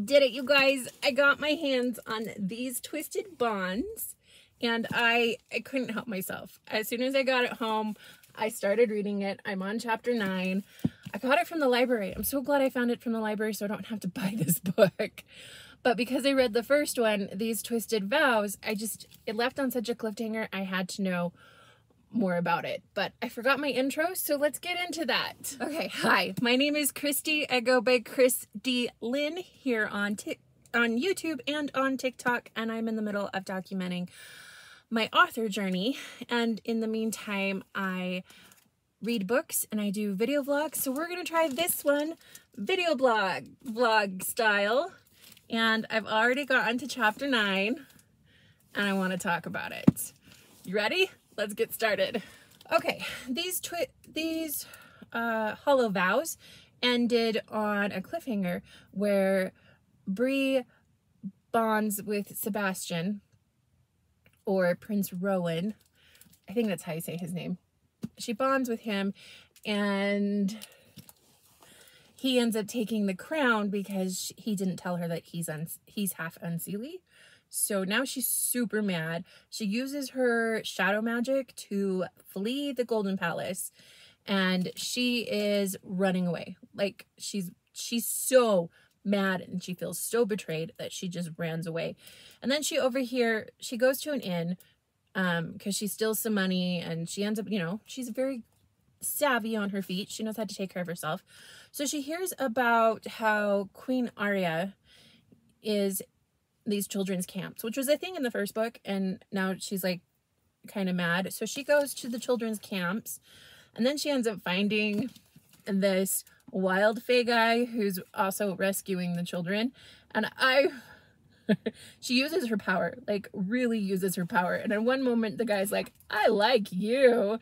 did it, you guys. I got my hands on These Twisted Bonds, and I couldn't help myself. As soon as I got it home, I started reading it. I'm on chapter 9. I got it from the library. I'm so glad I found it from the library so I don't have to buy this book. But because I read the first one, These Twisted Vows, it left on such a cliffhanger, I had to know more about it. But I forgot my intro, so let's get into that. Okay, hi. My name is Christy. I go by Chris D. Lynn here on YouTube and on TikTok, and I'm in the middle of documenting my author journey. And in the meantime, I read books and I do video vlogs. So we're gonna try this one, video vlog style. And I've already gotten to chapter 9 and I want to talk about it. You ready? Let's get started. Okay, these Hollow Vows ended on a cliffhanger where Bree bonds with Sebastian, or Prince Rowan. I think that's how you say his name. She bonds with him, and he ends up taking the crown because he didn't tell her that he's half unseelie. So now she's super mad. She uses her shadow magic to flee the Golden Palace, and she is running away. Like, she's so mad and she feels so betrayed that she just runs away. And then she goes to an inn because she steals some money, and she ends up, she's very savvy on her feet. She knows how to take care of herself. So she hears about how Queen Arya is these children's camps, which was a thing in the first book, and now she's like kind of mad. So she goes to the children's camps, and then she ends up finding this wild fae guy who's also rescuing the children. And she uses her power, like really uses her power. And in one moment, the guy's like, I like you.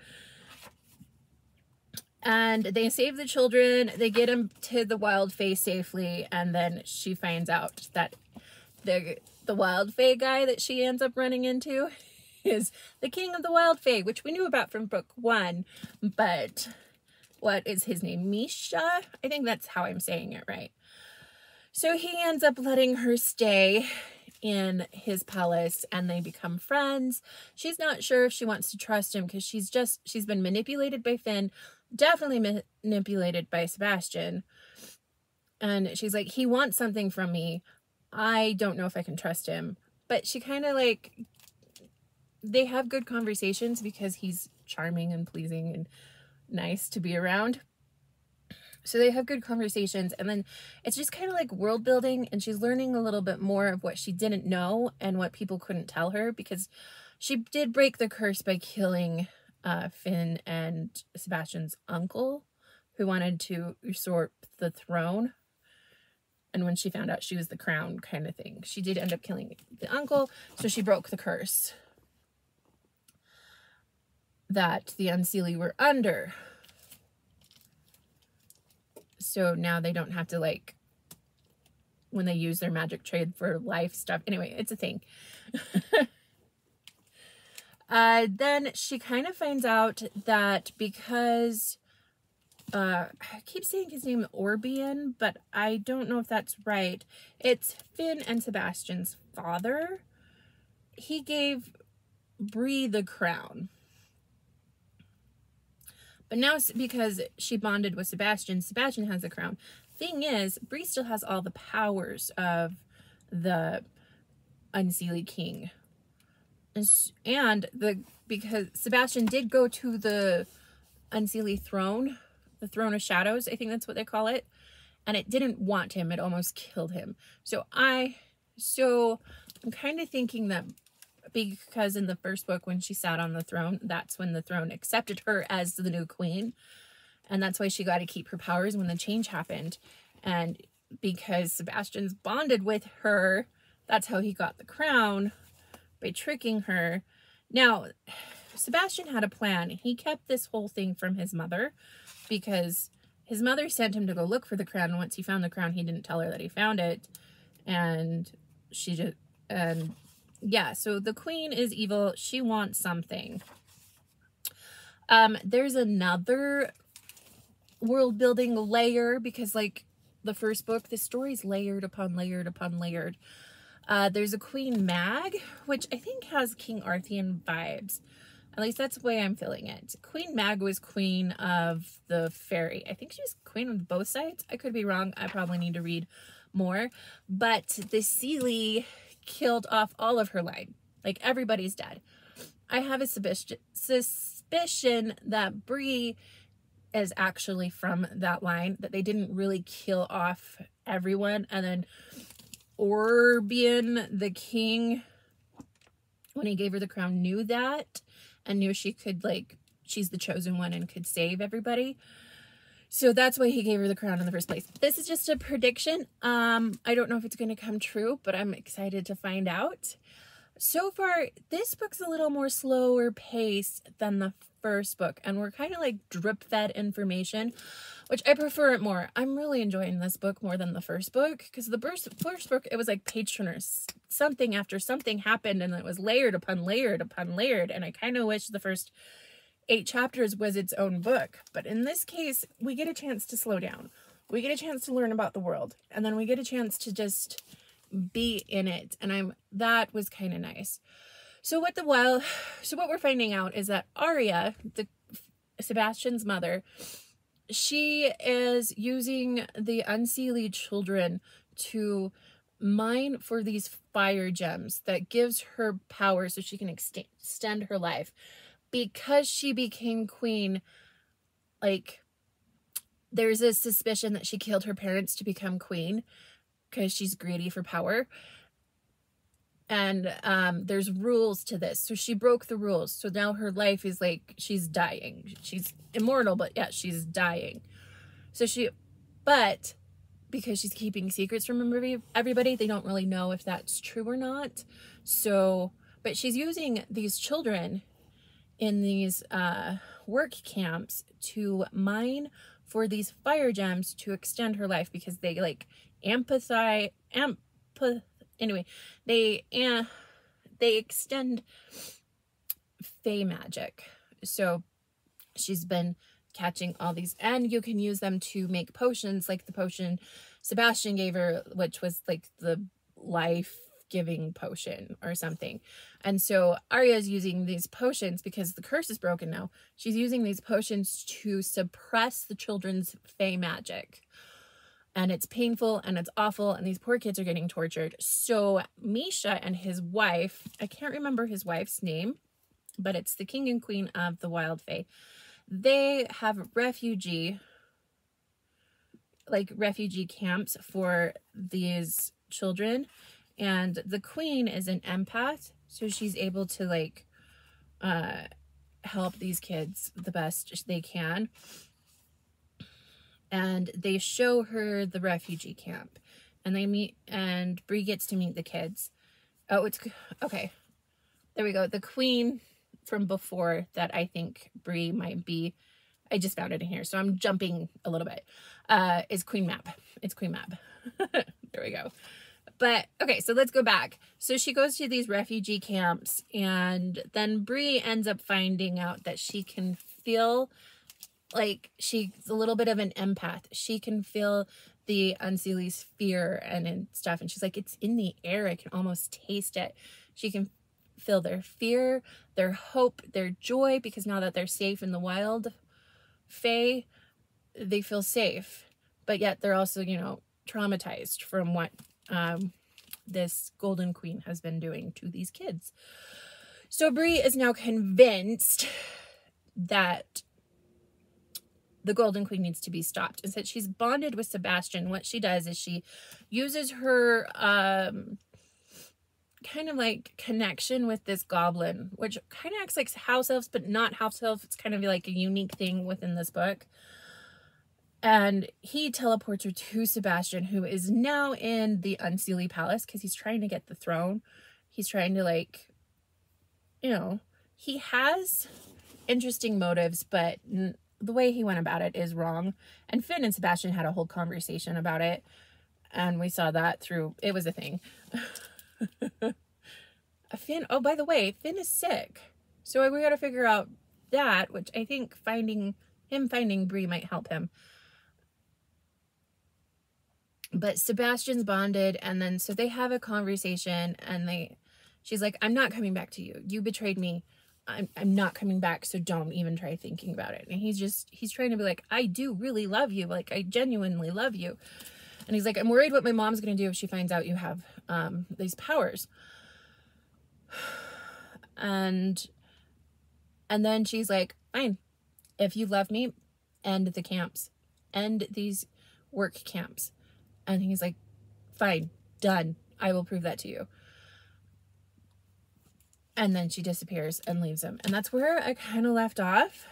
And they save the children. They get him to the wild fae safely. And then she finds out that the wild fae guy that she ends up running into is the king of the wild fae, which we knew about from book 1. But what is his name? Misha? I think that's how I'm saying it right. So he ends up letting her stay in his palace, and they become friends. She's not sure if she wants to trust him because she's been manipulated by Finn, definitely manipulated by Sebastian. And she's like, he wants something from me. I don't know if I can trust him. But she kind of they have good conversations because he's charming and pleasing and nice to be around. So they have good conversations, and then it's just kind of like world building, and she's learning a little bit more of what she didn't know and what people couldn't tell her, because she did break the curse by killing Finn and Sebastian's uncle, who wanted to usurp the throne. And when she found out she was the crown kind of thing, she did end up killing the uncle, so she broke the curse that the Unseelie were under. So now they don't have to, when they use their magic trade for life stuff. Anyway, it's a thing. Then she kind of finds out that because, I keep saying his name Orbian, but I don't know if that's right. It's Finn and Sebastian's father. He gave Bree the crown. But now, because she bonded with Sebastian, Sebastian has the crown. Thing is, Bree still has all the powers of the Unseelie king. And because Sebastian did go to the Unseelie throne, the throne of shadows, I think that's what they call it, and it didn't want him. It almost killed him. So I'm kind of thinking that because in the first book, when she sat on the throne, that's when the throne accepted her as the new queen. And that's why she got to keep her powers when the change happened. And because Sebastian's bonded with her, that's how he got the crown, by tricking her. Now, Sebastian had a plan. He kept this whole thing from his mother because his mother sent him to go look for the crown. And once he found the crown, he didn't tell her that he found it. And yeah, so the queen is evil. She wants something. There's another world building layer because the first book, the story's layered upon layered upon layered. There's a Queen Mag, which I think has King Arthurian vibes. At least that's the way I'm feeling it. Queen Mag was queen of the fairy. I think she's queen of both sides. I could be wrong. I probably need to read more. But the Seelie killed off all of her line. Like, everybody's dead. I have a suspicion that Bree is actually from that line, that they didn't really kill off everyone. And then Orbian, the king, when he gave her the crown, knew that and knew she could, like, she's the chosen one and could save everybody. So that's why he gave her the crown in the first place. This is just a prediction. I don't know if it's going to come true, but I'm excited to find out. So far, this book's a little more slower pace than the first book, and we're kind of like drip-fed information, which I prefer it more. I'm really enjoying this book more than the first book, because the first book, it was like page turners. Something after something happened, and it was layered upon layered upon layered, and I kind of wish the first 8 chapters was its own book. But in this case, we get a chance to slow down. We get a chance to learn about the world, and then we get a chance to just be in it, and that was kind of nice. So what we're finding out is that Arya, Sebastian's mother, she is using the Unseelie children to mine for these fire gems that gives her power so she can extend her life. Because she became queen, like, there's a suspicion that she killed her parents to become queen because she's greedy for power. And there's rules to this. So she broke the rules. So now her life is like, she's dying. She's immortal, but yeah, she's dying. But because she's keeping secrets from everybody, they don't really know if that's true or not. So, but she's using these children in these work camps to mine for these fire gems to extend her life, because they like anyway, they extend fae magic. So she's been catching all these, and you can use them to make potions, like the potion Sebastian gave her, which was like the life-giving potion or something. And so Arya's using these potions because the curse is broken now. She's using these potions to suppress the children's fae magic. And it's painful and it's awful, and these poor kids are getting tortured. So Misha and his wife, I can't remember his wife's name, but it's the king and queen of the wild fae. They have refugee camps for these children, and the queen is an empath, so she's able to like help these kids the best they can. And they show her the refugee camp, and they meet, and Bree gets to meet the kids. Oh, it's okay. There we go. The queen from before that I think Bree might be, I just found it in here, so I'm jumping a little bit, is Queen Mab. It's Queen Mab. There we go. But okay, so let's go back. So she goes to these refugee camps, and then Bree ends up finding out that she can feel, like, she's a little bit of an empath. She can feel the Unseelie's fear and stuff, and she's like, it's in the air. I can almost taste it. She can feel their fear, their hope, their joy, because now that they're safe in the wild fae, they feel safe, but yet they're also, you know, traumatized from what this Golden Queen has been doing to these kids. So Bree is now convinced that the Golden Queen needs to be stopped, and since she's bonded with Sebastian, what she does is she uses her kind of like connection with this goblin, which kind of acts like house elves, but not house elves. It's kind of like a unique thing within this book. And he teleports her to Sebastian, who is now in the Unseelie Palace because he's trying to get the throne. He's trying to, like, you know, he has interesting motives, but the way he went about it is wrong. And Finn and Sebastian had a whole conversation about it, and we saw that through, it was a thing. Finn, oh, by the way, Finn is sick, so we got to figure out that, which I think finding Bree might help him. But Sebastian's bonded, and then so they have a conversation, and she's like, I'm not coming back to you. You betrayed me. I'm not coming back, so don't even try thinking about it. And he's trying to be like, I do really love you. Like, I genuinely love you. And he's like, I'm worried what my mom's going to do if she finds out you have these powers. And then she's like, fine. If you love me, end the camps. End these work camps. And he's like, fine, done. I will prove that to you. And then she disappears and leaves him. And that's where I kind of left off.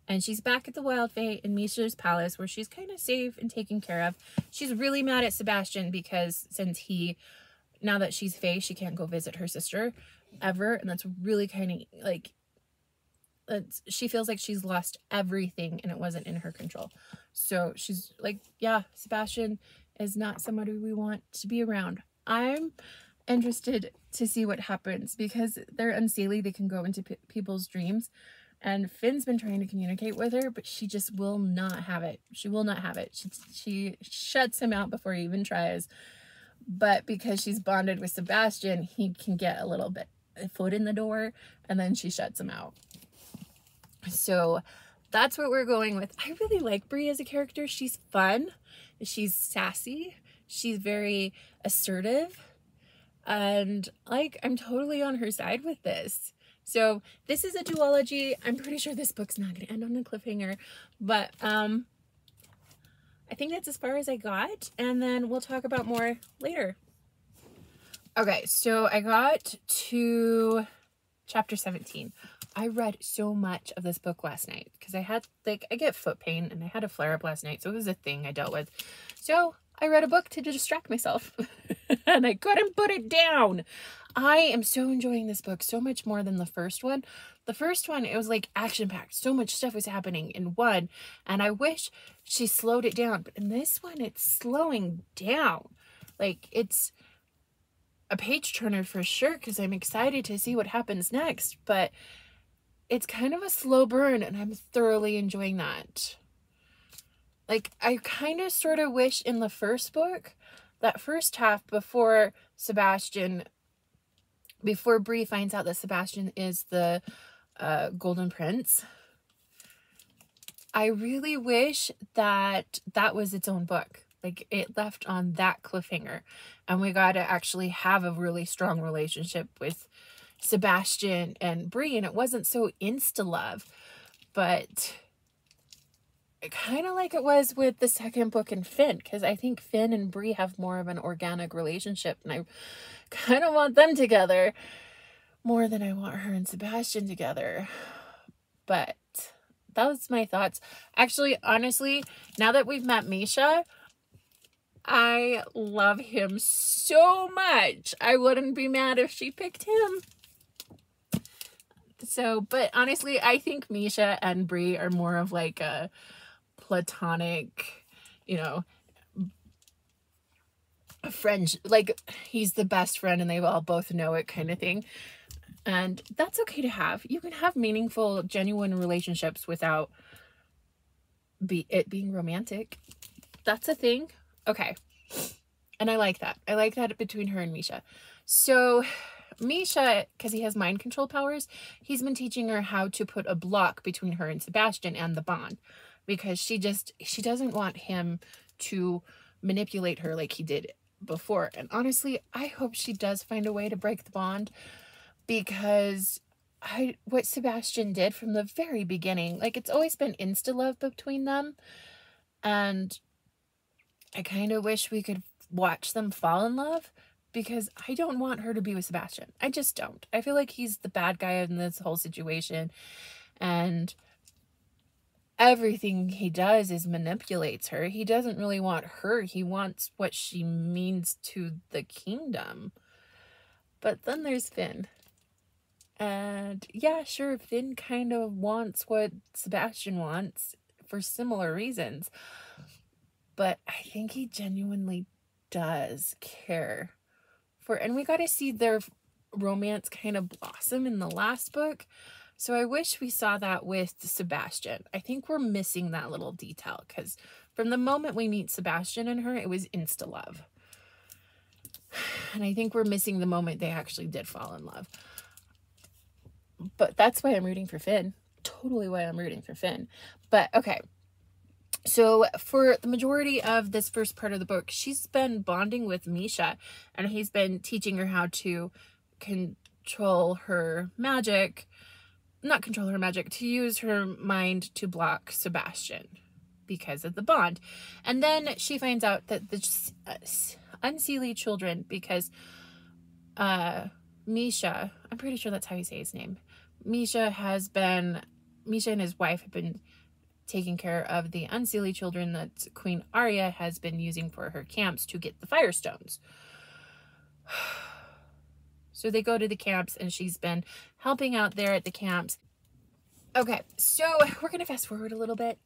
And she's back at the Wild Fae in Misha's palace, where she's kind of safe and taken care of. She's really mad at Sebastian because now that she's Fae, she can't go visit her sister ever. And that's really kind of like, she feels like she's lost everything and it wasn't in her control. So she's like, yeah, Sebastian is not somebody we want to be around. I'm interested to see what happens because they're unseelie. They can go into people's dreams. And Finn's been trying to communicate with her, but she just will not have it. She will not have it. She shuts him out before he even tries. But because she's bonded with Sebastian, he can get a little bit foot in the door, and then she shuts him out. So that's what we're going with. I really like Brie as a character. She's fun. She's sassy. She's very assertive. And like, I'm totally on her side with this. So this is a duology. I'm pretty sure this book's not going to end on a cliffhanger, but I think that's as far as I got. And then we'll talk about more later. Okay, so I got to chapter 17. I read so much of this book last night because I get foot pain and I had a flare up last night. So it was a thing I dealt with. So I read a book to distract myself and I couldn't put it down. I am so enjoying this book so much more than the first one. The first one, it was like action packed. So much stuff was happening in one. And I wish she slowed it down. But in this one, it's slowing down. Like, it's a page turner for sure because I'm excited to see what happens next. But it's kind of a slow burn and I'm thoroughly enjoying that. Like, I kind of sort of wish in the first book, that first half before Bree finds out that Sebastian is the Golden Prince, I really wish that that was its own book. Like, it left on that cliffhanger. And we got to actually have a really strong relationship with Sebastian and Bree. And it wasn't so insta-love. But kind of like it was with the second book in Finn. Because I think Finn and Bree have more of an organic relationship. And I kind of want them together more than I want her and Sebastian together. But that was my thoughts. Actually, honestly, now that we've met Misha, I love him so much. I wouldn't be mad if she picked him. So, but honestly, I think Misha and Bree are more of like a platonic, a friend, like he's the best friend and they all both know it kind of thing. And that's okay to have. You can have meaningful, genuine relationships without it being romantic. That's a thing. Okay. And I like that. I like that between her and Misha. So Misha, because he has mind control powers, he's been teaching her how to put a block between her and Sebastian and the bond. Because she doesn't want him to manipulate her like he did before. And honestly, I hope she does find a way to break the bond. Because what Sebastian did from the very beginning, like, it's always been insta-love between them. And I kind of wish we could watch them fall in love, because I don't want her to be with Sebastian. I just don't. I feel like he's the bad guy in this whole situation. And everything he does is manipulates her. He doesn't really want her. He wants what she means to the kingdom. But then there's Finn. And yeah, sure, Finn kind of wants what Sebastian wants for similar reasons. But I think he genuinely does care for, and we got to see their romance kind of blossom in the last book. So I wish we saw that with Sebastian. I think we're missing that little detail, because from the moment we meet Sebastian and her, it was insta-love. And I think we're missing the moment they actually did fall in love. But that's why I'm rooting for Finn. Totally why I'm rooting for Finn. But okay. So for the majority of this first part of the book, she's been bonding with Misha, and he's been teaching her how to control her magic. Not control her magic, to use her mind to block Sebastian because of the bond. And then she finds out that the unseelie children, because Misha, I'm pretty sure that's how you say his name. Misha and his wife have been taking care of the unseelie children that Queen Arya has been using for her camps to get the Firestones. So they go to the camps, and she's been helping out there at the camps. Okay, so we're going to fast forward a little bit.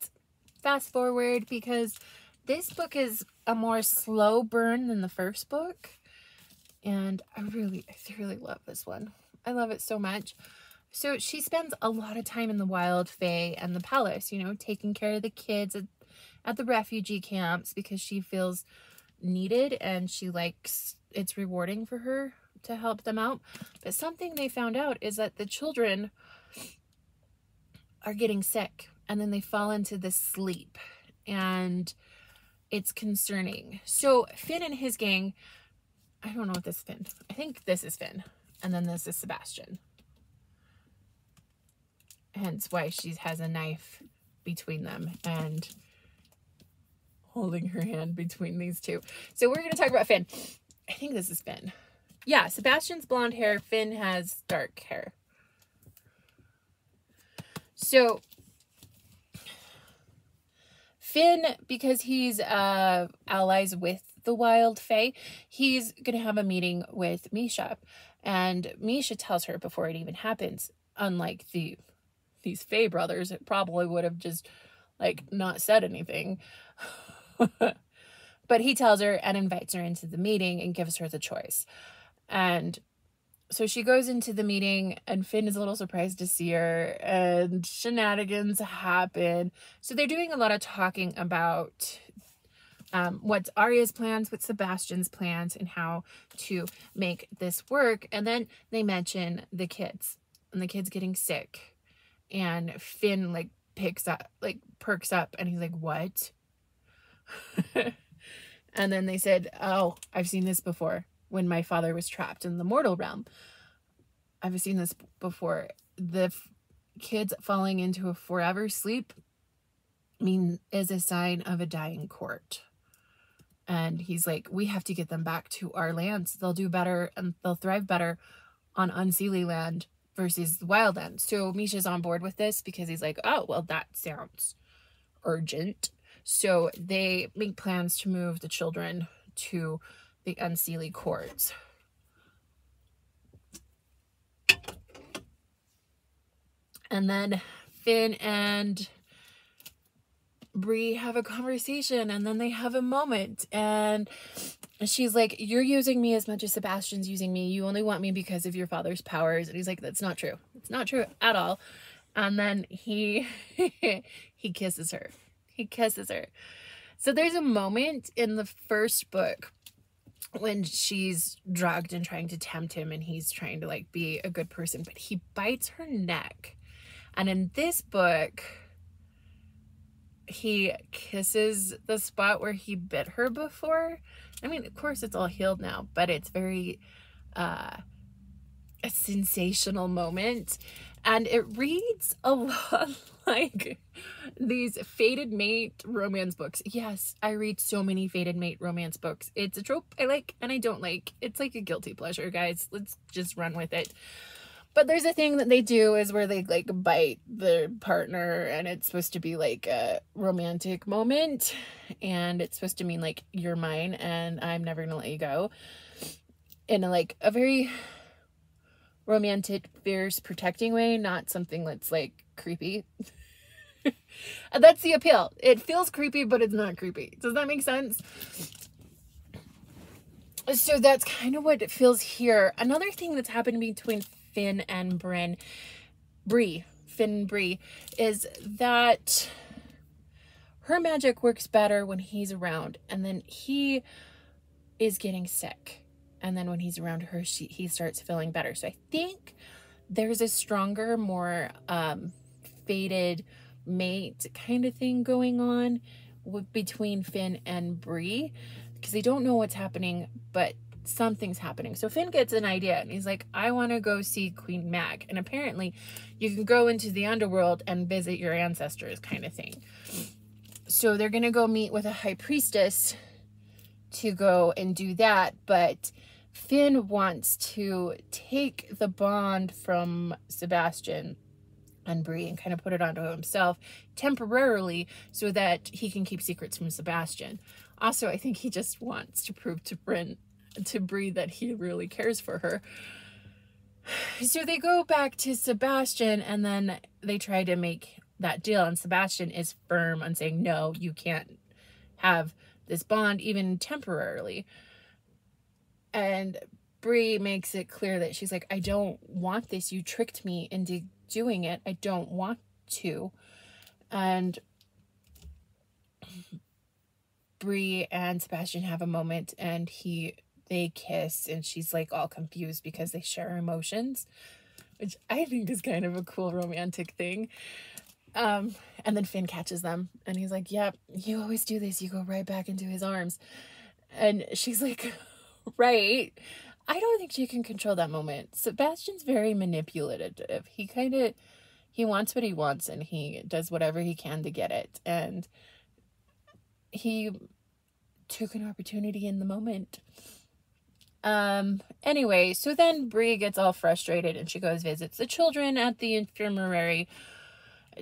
Fast forward, because this book is a more slow burn than the first book. And I really love this one. I love it so much. So she spends a lot of time in the Wild Fae and the palace, you know, taking care of the kids at the refugee camps, because she feels needed and she likes, it's rewarding for her to help them out. But something they found out is that the children are getting sick, and then they fall into this sleep, and it's concerning. So Finn and his gang, I don't know what this is Finn. I think this is Finn, and then this is Sebastian. Hence why she has a knife between them and holding her hand between these two. So we're going to talk about Finn. I think this is Finn. Yeah, Sebastian's blonde hair. Finn has dark hair. So Finn, because he's allies with the Wild Fae, he's going to have a meeting with Misha. And Misha tells her before it even happens, unlike these Fae brothers, it probably would have just, like, not said anything. But he tells her and invites her into the meeting and gives her the choice. And so she goes into the meeting, and Finn is a little surprised to see her, and shenanigans happen. So they're doing a lot of talking about what's Arya's plans, what's Sebastian's plans, and how to make this work. And then they mention the kids, and the kids getting sick. And Finn, like, perks up, and he's like, what? And then they said, oh, I've seen this before. When my father was trapped in the mortal realm, I've seen this before. The kids falling into a forever sleep is a sign of a dying court. And he's like, we have to get them back to our lands. They'll do better, and they'll thrive better on unseelie land versus the wild land. So Misha's on board with this, because he's like, oh, well, that sounds urgent. So they make plans to move the children to the unseelie courts. And then Finn and Bree have a conversation, and then they have a moment, and she's like, you're using me as much as Sebastian's using me. You only want me because of your father's powers. And he's like, that's not true. It's not true at all. And then he kisses her. He kisses her. So there's a moment in the first book when she's drugged and trying to tempt him, and he's trying to, like, be a good person, but he bites her neck. And in this book, he kisses the spot where he bit her before. I mean, of course, it's all healed now, but it's very a sensational moment. And it reads a lot like these fated mate romance books. Yes, I read so many fated mate romance books. It's a trope I like and I don't like. It's like a guilty pleasure, guys. Let's just run with it. But there's a thing that they do is where they, like, bite their partner, and it's supposed to be like a romantic moment, and it's supposed to mean, like, you're mine and I'm never gonna let you go, in a very romantic, fierce, protecting way, not something that's, like, creepy. And that's the appeal. It feels creepy, but it's not creepy. Does that make sense? So that's kind of what it feels here. Another thing that's happened between Finn and Brynn Finn and Bree, is that her magic works better when he's around, and then he is getting sick, and then when he's around her, he starts feeling better. So I think there's a stronger, more fated mate kind of thing going on between Finn and Bree, because they don't know what's happening, but something's happening. So Finn gets an idea, and he's like, I want to go see Queen Mag, and apparently you can go into the underworld and visit your ancestors kind of thing. So they're gonna go meet with a high priestess to go and do that, but Finn wants to take the bond from Sebastian and Bree and kind of put it onto himself temporarily so that he can keep secrets from Sebastian. Also, I think he just wants to prove to Bree that he really cares for her. So they go back to Sebastian, and then they try to make that deal, and Sebastian is firm on saying, no, you can't have this bond even temporarily. And Bree makes it clear that she's like, I don't want this. You tricked me into doing it. I don't want to. And Bree and Sebastian have a moment, and they kiss, and she's like all confused because they share emotions, which I think is kind of a cool romantic thing. And then Finn catches them, and he's like, yep, you always do this. You go right back into his arms. And she's like, right. I don't think she can control that moment. Sebastian's very manipulative. He wants what he wants, and he does whatever he can to get it. And he took an opportunity in the moment. Anyway, so then Bree gets all frustrated, and she goes visits the children at the infirmary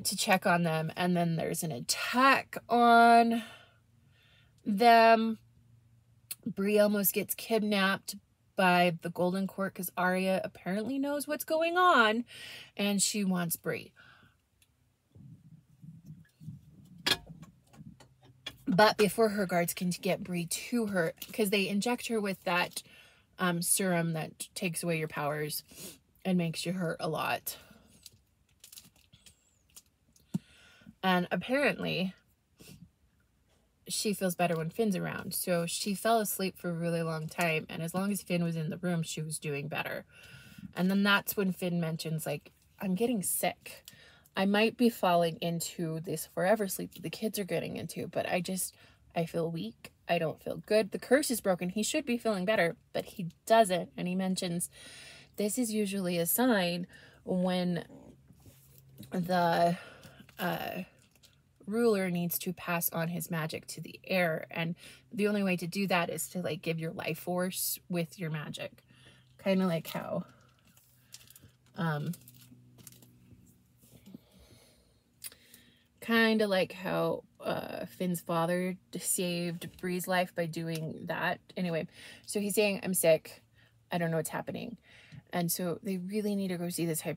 to check on them, and then there's an attack on them. Bree almost gets kidnapped by the Golden Court because Arya apparently knows what's going on, and she wants Bree. But before her guards can get Bree to her, because they inject her with that serum that takes away your powers and makes you hurt a lot. And apparently she feels better when Finn's around. So she fell asleep for a really long time, and as long as Finn was in the room, she was doing better. And then that's when Finn mentions, like, I'm getting sick. I might be falling into this forever sleep that the kids are getting into, but I feel weak. I don't feel good. The curse is broken. He should be feeling better, but he doesn't. And he mentions this is usually a sign when the ruler needs to pass on his magic to the heir, and the only way to do that is to, like, give your life force with your magic, kind of like how Finn's father saved Bree's life by doing that. Anyway, so he's saying, I'm sick, I don't know what's happening. And so they really need to go see this high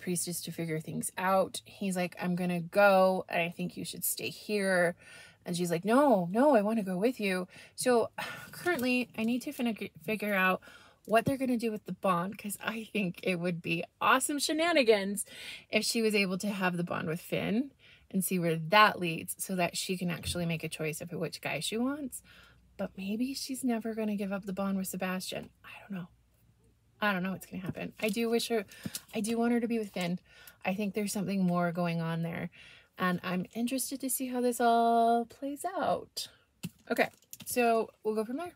priestess to figure things out. He's like, I'm going to go, and I think you should stay here. And she's like, no, I want to go with you. So currently, I need to figure out what they're going to do with the bond, because I think it would be awesome shenanigans if she was able to have the bond with Finn and see where that leads, so that she can actually make a choice of which guy she wants. But maybe she's never going to give up the bond with Sebastian. I don't know what's going to happen. I do want her to be with Finn. I think there's something more going on there, and I'm interested to see how this all plays out. Okay, so we'll go from there.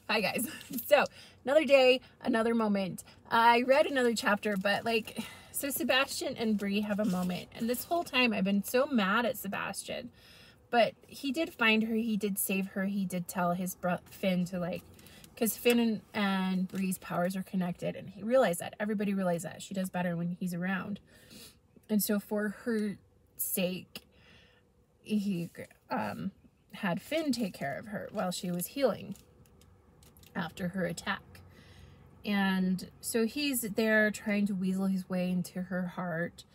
Hi guys. So another day, another moment. I read another chapter, but so Sebastian and Bree have a moment, and this whole time I've been so mad at Sebastian, but he did find her, he did save her, he did tell his Finn to because Finn and Bree's powers are connected, and he realized that. Everybody realized that. She does better when he's around. And so for her sake, he had Finn take care of her while she was healing after her attack. And so he's there trying to weasel his way into her heart.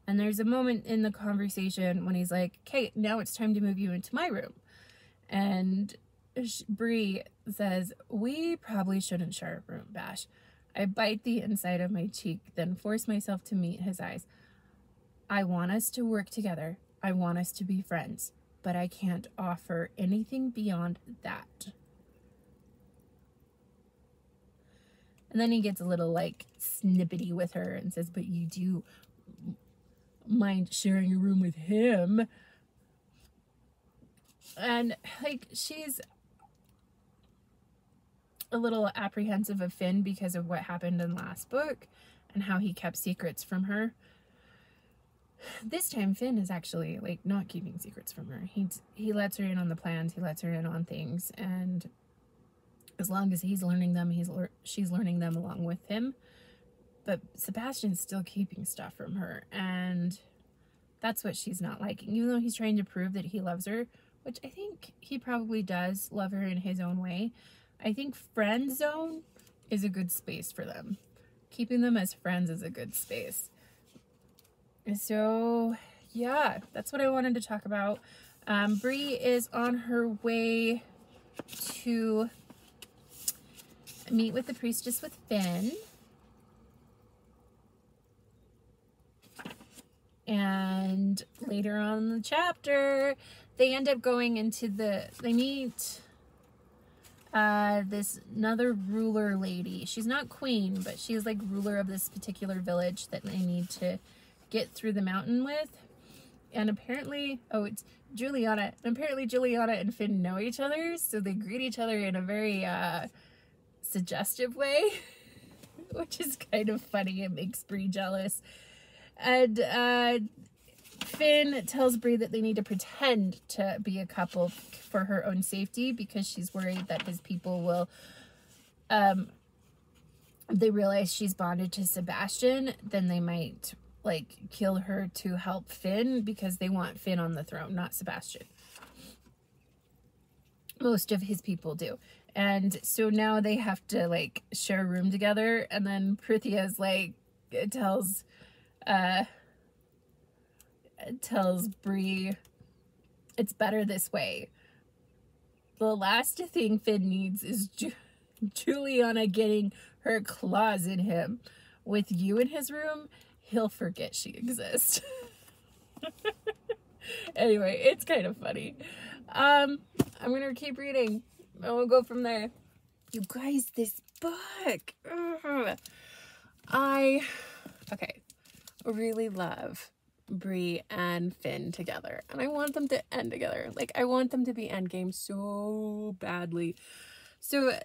And there's a moment in the conversation when he's like, okay, now it's time to move you into my room. And Bree says, we probably shouldn't share a room, Bash. I bite the inside of my cheek, then force myself to meet his eyes. I want us to work together. I want us to be friends, but I can't offer anything beyond that. And then he gets a little like snippety with her and says, but you do mind sharing a room with him. And like, she's a little apprehensive of Finn because of what happened in last book and how he kept secrets from her. This time Finn is actually like not keeping secrets from her. He lets her in on the plans, he lets her in on things, and as long as he's learning them, she's learning them along with him. But Sebastian's still keeping stuff from her, and that's what she's not liking. Even though he's trying to prove that he loves her, which I think he probably does love her in his own way, I think friend zone is a good space for them. Keeping them as friends is a good space. So, yeah, that's what I wanted to talk about. Bree is on her way to meet with the priestess with Finn. And later on in the chapter, they end up going into they meet this another ruler lady. She's not queen, but she's like ruler of this particular village that they need to get through the mountain with. And apparently, it's Juliana. And apparently Juliana and Finn know each other, so they greet each other in a very suggestive way, which is kind of funny. It makes Bree jealous. And Finn tells Bree that they need to pretend to be a couple for her own safety because she's worried that his people will, they realize she's bonded to Sebastian, then they might like kill her to help Finn because they want Finn on the throne, not Sebastian. Most of his people do. And so now they have to like share a room together, and then Prithia's like tells Bree it's better this way. The last thing Finn needs is Juliana getting her claws in him. With you in his room, he'll forget she exists. Anyway, it's kind of funny. I'm gonna keep reading and we'll go from there. You guys, this book. I really love Bree and Finn together, and I want them to end together. Like, I want them to be endgame so badly. So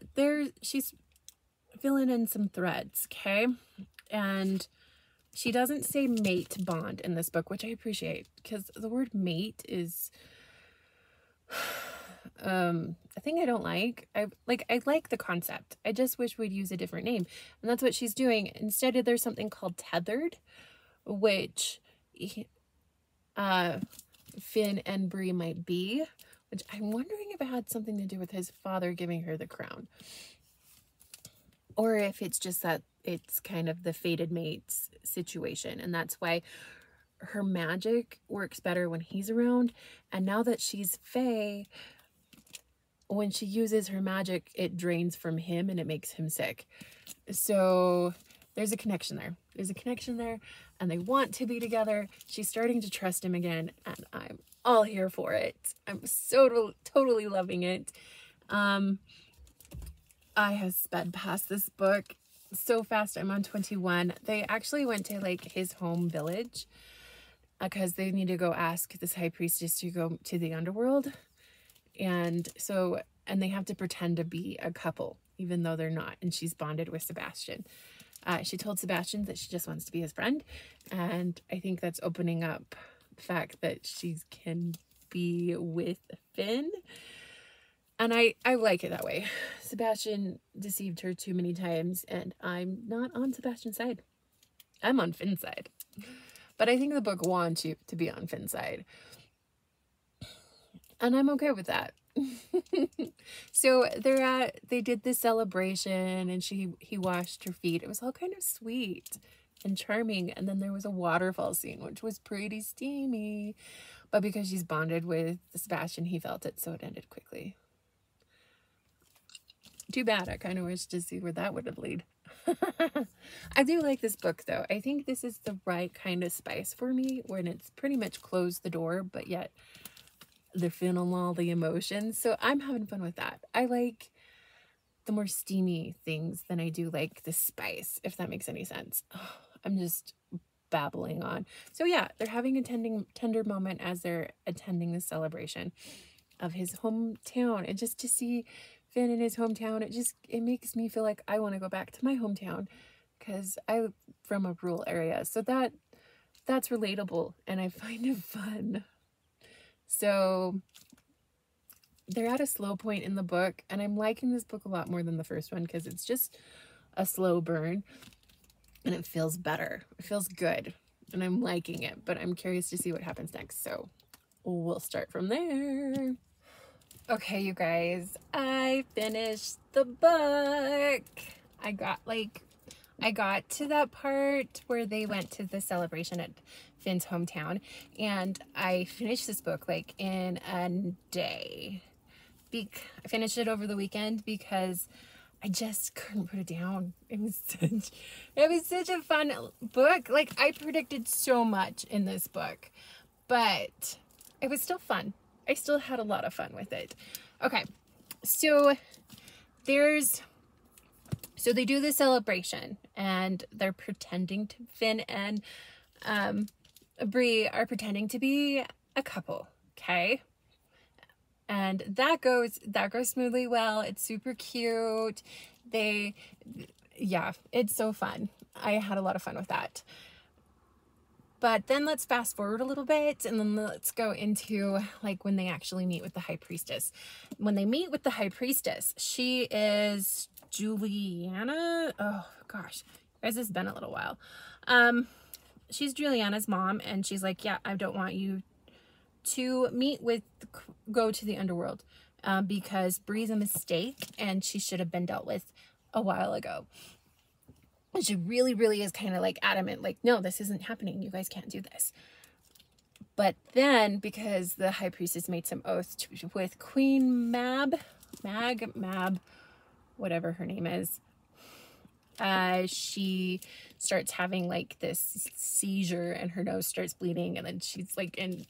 she's filling in some threads, okay? And she doesn't say mate bond in this book, which I appreciate, because the word mate is a thing I don't like. I like the concept. I just wish we'd use a different name. And that's what she's doing. Instead, there's something called tethered, which Finn and Bree might be, which I'm wondering if it had something to do with his father giving her the crown, or if it's just that it's kind of the fated mates situation, and that's why her magic works better when he's around. And now that she's fae, when she uses her magic, it drains from him and it makes him sick. So there's a connection there. There's a connection there, and they want to be together. She's starting to trust him again, and I'm all here for it. I'm so totally loving it. I have sped past this book so fast. I'm on 21. They actually went to like his home village because they need to go ask this high priestess to go to the underworld. And they have to pretend to be a couple, even though they're not. And she's bonded with Sebastian. She told Sebastian that she just wants to be his friend. And I think that's opening up the fact that she can be with Finn. And I like it that way. Sebastian deceived her too many times, and I'm not on Sebastian's side. I'm on Finn's side. But I think the book wants you to be on Finn's side. And I'm okay with that. So they did this celebration, and he washed her feet. It was all kind of sweet and charming. And then there was a waterfall scene, which was pretty steamy. But because she's bonded with Sebastian, he felt it, so it ended quickly. Too bad. I kind of wish to see where that would have led. I do like this book though. I think this is the right kind of spice for me when it's pretty much closed the door, but yet they're feeling all the emotions. So I'm having fun with that. I like the more steamy things than I do like the spice, if that makes any sense. Oh, I'm just babbling on. So yeah, they're having a tender moment as they're attending the celebration of his hometown. And just to see Finn in his hometown, it makes me feel like I want to go back to my hometown, because I'm from a rural area. So that's relatable and I find it fun. So they're at a slow point in the book, and I'm liking this book a lot more than the first one because it's just a slow burn and it feels better. It feels good and I'm liking it, but I'm curious to see what happens next. So we'll start from there. Okay, you guys, I finished the book. I got to that part where they went to the celebration at Finn's hometown, and I finished this book like in a day. I finished it over the weekend because I just couldn't put it down. It was such a fun book. Like, I predicted so much in this book, but it was still fun. I still had a lot of fun with it. Okay, so they do the celebration and they're pretending to, Finn and Bree are pretending to be a couple, okay? And that goes smoothly well. It's super cute. Yeah, it's so fun. I had a lot of fun with that. But then let's fast forward a little bit, and then let's go into like when they actually meet with the high priestess. When they meet with the high priestess, she is Juliana. Oh gosh, guys, it's been a little while. She's Juliana's mom, and she's like, yeah, I don't want you to go to the underworld because Bree's a mistake and she should have been dealt with a while ago. And she really, really is kind of like adamant, like, no, this isn't happening. You guys can't do this. But then, because the high priestess made some oaths with Queen Mab, whatever her name is, she starts having like this seizure and her nose starts bleeding, and then she's like in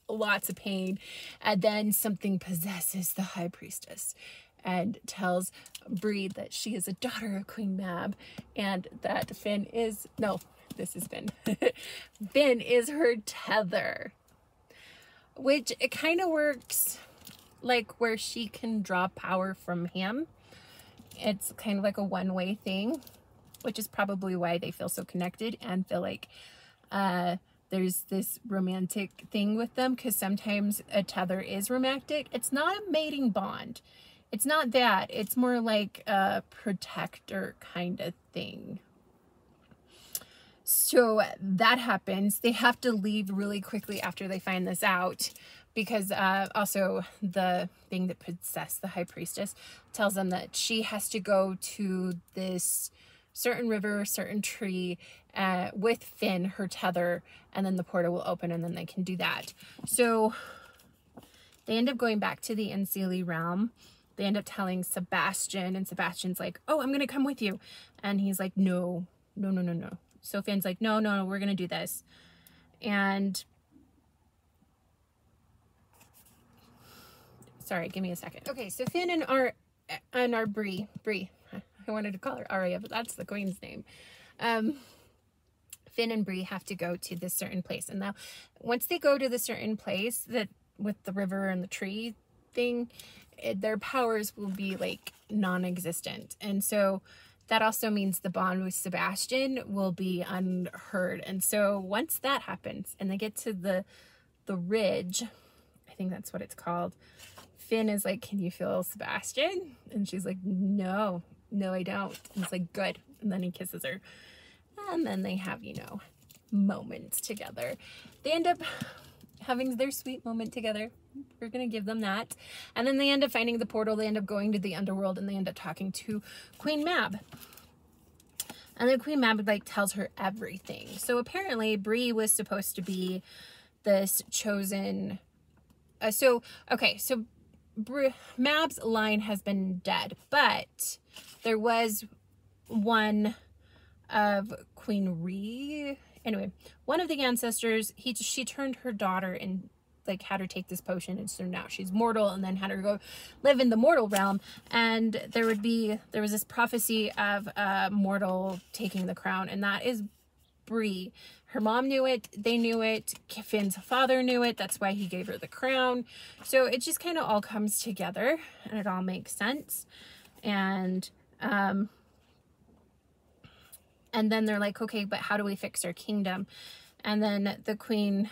lots of pain. And then something possesses the high priestess and tells Bree that she is a daughter of Queen Mab, and that Finn is Finn is her tether, which it kind of works like where she can draw power from him. It's kind of like a one-way thing, which is probably why they feel so connected and feel like there's this romantic thing with them, because sometimes a tether is romantic. It's not a mating bond. It's not that. It's more like a protector kind of thing. So that happens. They have to leave really quickly after they find this out, because also the thing that possessed the high priestess tells them that she has to go to this certain river, certain tree with Finn, her tether, and then the portal will open and then they can do that. So they end up going back to the Unseelie realm. They end up telling Sebastian, and Sebastian's like, oh, I'm going to come with you. And he's like, no. So Finn's like, no, we're going to do this. And sorry, give me a second. Okay, so Finn and our Bree, I wanted to call her Arya, but that's the queen's name. Finn and Bree have to go to this certain place. And now once they go to the certain place that with the river and the tree thing, their powers will be like non-existent. And so that also means the bond with Sebastian will be unheard. And so once that happens and they get to the ridge, I think that's what it's called, Finn is like, can you feel Sebastian? And she's like, no, I don't. And it's like, good. And then he kisses her. And then they have, moments together. They end up having their sweet moment together. We're going to give them that. And then they end up finding the portal. They end up going to the underworld, and they end up talking to Queen Mab. And then Queen Mab tells her everything. So apparently Bree was supposed to be this chosen. Mab's line has been dead, but there was one of Queen Rhee. Anyway, one of the ancestors, she turned her daughter and like had her take this potion, and so now she's mortal, and then had her go live in the mortal realm. And there was this prophecy of a mortal taking the crown, and that is Bree. Her mom knew it, they knew it, Finn's father knew it, that's why he gave her the crown. So it just kind of all comes together, and it all makes sense. And then they're like, okay, but how do we fix our kingdom? And then the Queen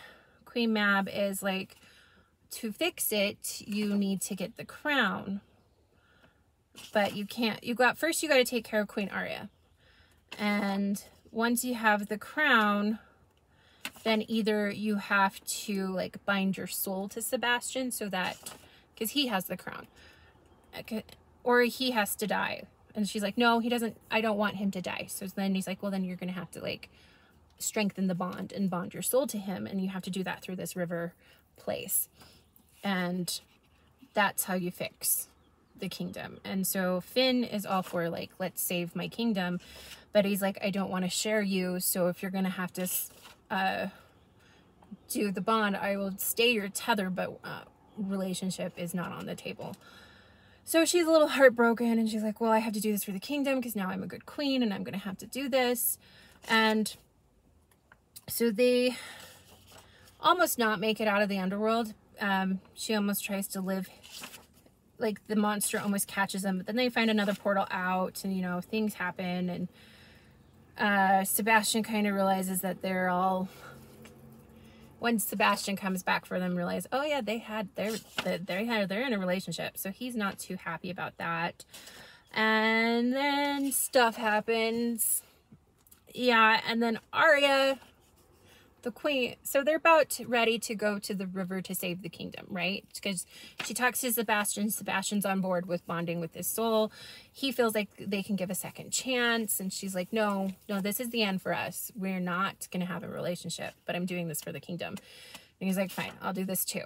Mab is like, to fix it, you need to get the crown. But you can't, first you got to take care of Queen Arya. And once you have the crown, then either you have to like bind your soul to Sebastian so that, because he has the crown, or he has to die. And she's like, no, he doesn't, I don't want him to die. So then he's like, well, then you're going to have to like strengthen the bond and bond your soul to him. And you have to do that through this river place. And that's how you fix the kingdom. And so Finn is all for like, let's save my kingdom. But he's like, I don't want to share you. So if you're going to have to do the bond, I will stay your tether, but relationship is not on the table. So she's a little heartbroken, and she's like, well, I have to do this for the kingdom because now I'm a good queen and I'm going to have to do this. And so they almost not make it out of the underworld. She almost tries to live, like the monster almost catches them, but then they find another portal out, and, you know, things happen. And Sebastian kind of realizes that they're all, when Sebastian comes back for them, realize, oh yeah, they're in a relationship. So he's not too happy about that. And then stuff happens. Yeah, and then Arya, the queen, so they're about ready to go to the river to save the kingdom, right? Because she talks to Sebastian. Sebastian's on board with bonding with his soul. He feels like they can give a second chance, and she's like, no, this is the end for us. We're not gonna have a relationship, but I'm doing this for the kingdom. And he's like, fine, I'll do this too.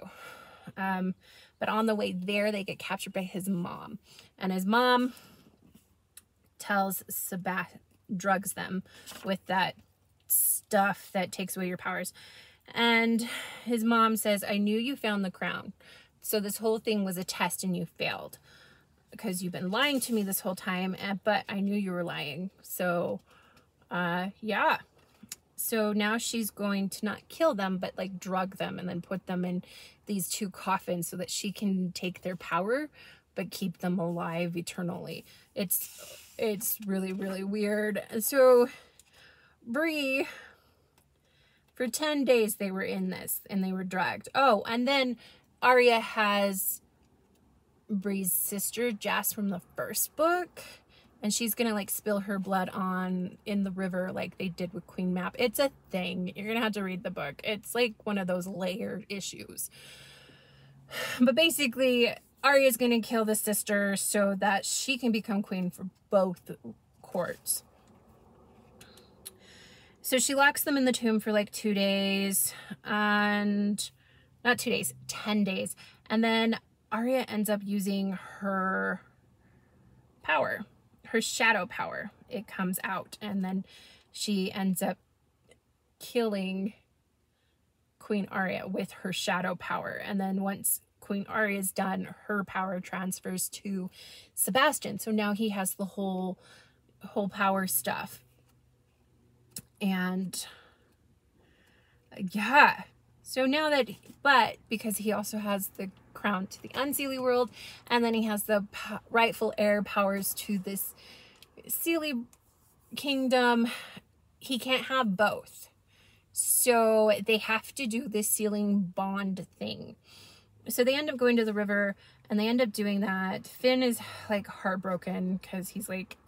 But on the way there, they get captured by his mom, and his mom tells drugs them with that stuff that takes away your powers. And his mom says, I knew you found the crown, so this whole thing was a test and you failed because you've been lying to me this whole time, but I knew you were lying. So yeah, so now she's going to not kill them, but like drug them and then put them in these 2 coffins so that she can take their power but keep them alive eternally. It's really, really weird. So Bree, for 10 days they were in this and they were dragged. Oh, and then Arya has Bree's sister Jess from the first book, and she's gonna like spill her blood in the river like they did with Queen Mab. It's a thing. You're gonna have to read the book. It's like one of those layered issues. But basically, Arya's gonna kill the sister so that she can become queen for both courts. So she locks them in the tomb for like 2 days, and not 2 days, 10 days. And then Arya ends up using her power, her shadow power. It comes out, and then she ends up killing Queen Arya with her shadow power. And then once Queen Arya is done, her power transfers to Sebastian. So now he has the whole power stuff. And yeah, so now that, but because he also has the crown to the Unseelie world, and then he has the rightful heir powers to this Seelie kingdom, he can't have both. So they have to do this sealing bond thing. So they end up going to the river, and they end up doing that. Finn is like heartbroken because he's like,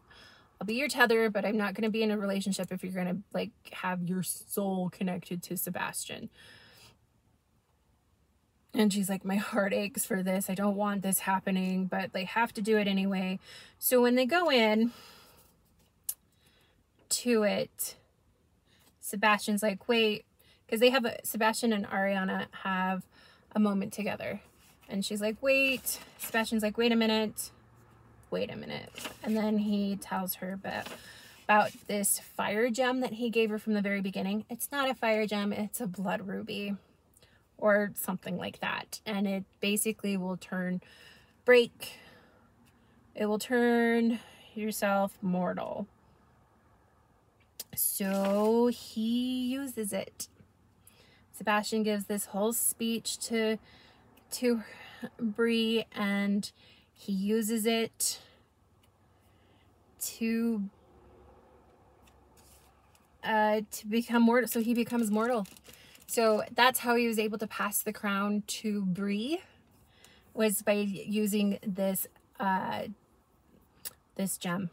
I'll be your tether, but I'm not going to be in a relationship if you're going to like have your soul connected to Sebastian. And she's like, my heart aches for this. I don't want this happening, but they have to do it anyway. So when they go in to it, Sebastian's like, wait, because they have Sebastian and Ariana have a moment together. And she's like, wait. Sebastian's like, wait a minute. wait a minute. And then he tells her about this fire gem that he gave her from the very beginning. It's not a fire gem, it's a blood ruby or something like that. And it basically will it will turn yourself mortal. So he uses it. Sebastian gives this whole speech to Bree, and he uses it to become mortal. So he becomes mortal. So that's how he was able to pass the crown to Bree, was by using this this gem.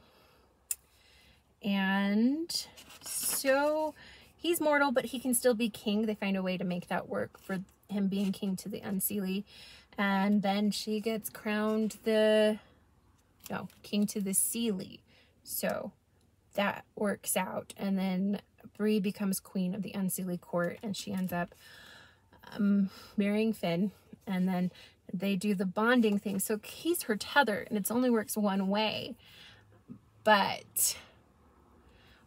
And so he's mortal, but he can still be king. They find a way to make that work for him being king to the Unseelie. And then she gets crowned king to the Seelie. So that works out. And then Bree becomes queen of the Unseelie court, and she ends up marrying Finn. And then they do the bonding thing. So he's her tether, and it only works one way. But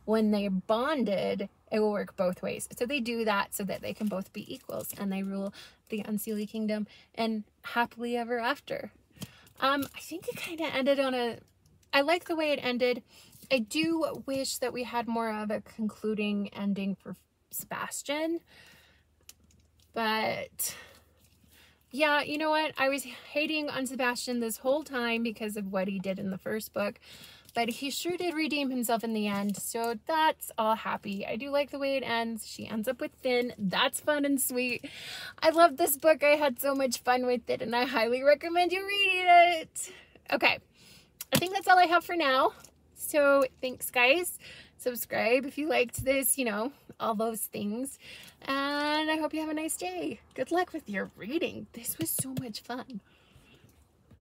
when they're bonded, it will work both ways. So they do that so that they can both be equals, and they rule the Unseelie kingdom and happily ever after. I think it kind of ended on I like the way it ended. I do wish that we had more of a concluding ending for Sebastian. But yeah, you know what? I was hating on Sebastian this whole time because of what he did in the first book. But he sure did redeem himself in the end, so that's all happy. I do like the way it ends. She ends up with Finn. That's fun and sweet. I love this book. I had so much fun with it, and I highly recommend you reading it. Okay, I think that's all I have for now. So thanks, guys. Subscribe if you liked this, you know, all those things. And I hope you have a nice day. Good luck with your reading. This was so much fun.